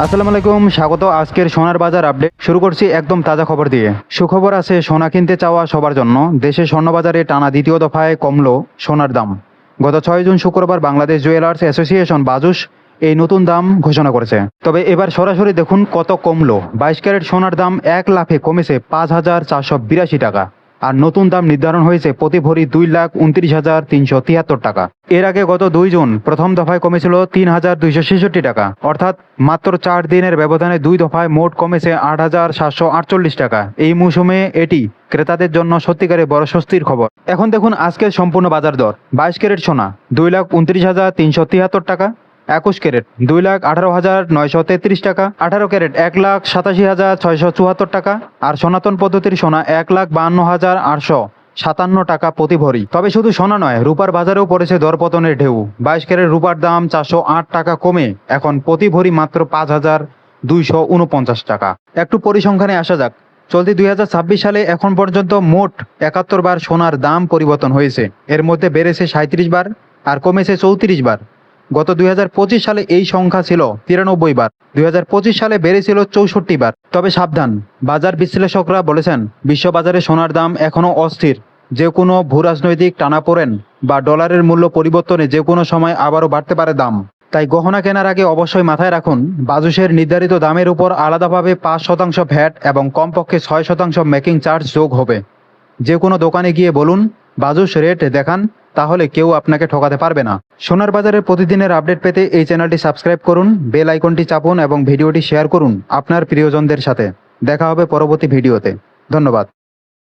আসসালামু আলাইকুম, স্বাগত আজকের সোনার বাজার আপডেট। শুরু করছি একদম তাজা খবর দিয়ে। সুখবর আছে সোনা কিনতে চাওয়া সবার জন্য। দেশে স্বর্ণবাজারে টানা দ্বিতীয় দফায় কমলো সোনার দাম। গত 6 জুন শুক্রবার বাংলাদেশ জুয়েলার্স অ্যাসোসিয়েশন বাজুস এই নতুন দাম ঘোষণা করেছে। তবে এবার সরাসরি দেখুন কত কমলো। 22 ক্যারেট সোনার দাম 1 লাখে কমেছে 5,482 টাকা, আর নতুন দাম নির্ধারণ হয়েছে প্রতি ভরি 2,29,373 টাকা। এর আগে গত 2 জুন প্রথম দফায় কমেছিল 3,266 টাকা, অর্থাৎ মাত্র 4 দিনের ব্যবধানে 2 দফায় মোট কমেছে 8,748 টাকা। এই মৌসুমে এটি ক্রেতাদের জন্য সত্যিকারের বড় স্বস্তির খবর। এখন দেখুন আজকের সম্পূর্ণ বাজার দর। 22 ক্যারেট সোনা 2,29,373 টাকা, 21 ক্যারেট 2,18,933 টাকা, 18 ক্যারেট 1,87,674 টাকা, আর সনাতন পদ্ধতির সোনা 1,52,857 টাকা প্রতি ভরি। তবে শুধু সোনা নয়, রূপার বাজারেও পড়েছে দরপতনের ঢেউ। 22 ক্যারেট রূপার দাম 408 টাকা কমে এখন প্রতি ভরি মাত্র 5,249 টাকা। একটু পরিসংখ্যানে আসা যাক। চলতি 2026 সালে এখন পর্যন্ত মোট 71 বার সোনার দাম পরিবর্তন হয়েছে। এর মধ্যে বেড়েছে 37 বার আর কমেছে 34 বার। গত 2025 সালে এই সংখ্যা ছিল 93 বার। 2025 সালে বেড়েছিল 64 বার। তবে সাবধান, বাজার বিশ্লেষকরা বলেছেন বিশ্ববাজারে সোনার দাম এখনও অস্থির। যে কোনো ভূরাজনৈতিক টানাপোড়েন বা ডলারের মূল্য পরিবর্তনে যে কোনো সময় আবারও বাড়তে পারে দাম। তাই গহনা কেনার আগে অবশ্যই মাথায় রাখুন, বাজুসের নির্ধারিত দামের উপর আলাদাভাবে 5% ভ্যাট এবং কমপক্ষে 6% মেকিং চার্জ যোগ হবে। যে কোনো দোকানে গিয়ে বলুন বাজুস রেট দেখান, তাহলে কেউ আপনাকে ঠকাতে পারবে না। সোনার বাজারের প্রতিদিনের আপডেট পেতে এই চ্যানেলটি সাবস্ক্রাইব করুন, বেল আইকনটি চাপুন এবং ভিডিওটি শেয়ার করুন আপনার প্রিয়জনদের সাথে। দেখা হবে পরবর্তী ভিডিওতে। ধন্যবাদ।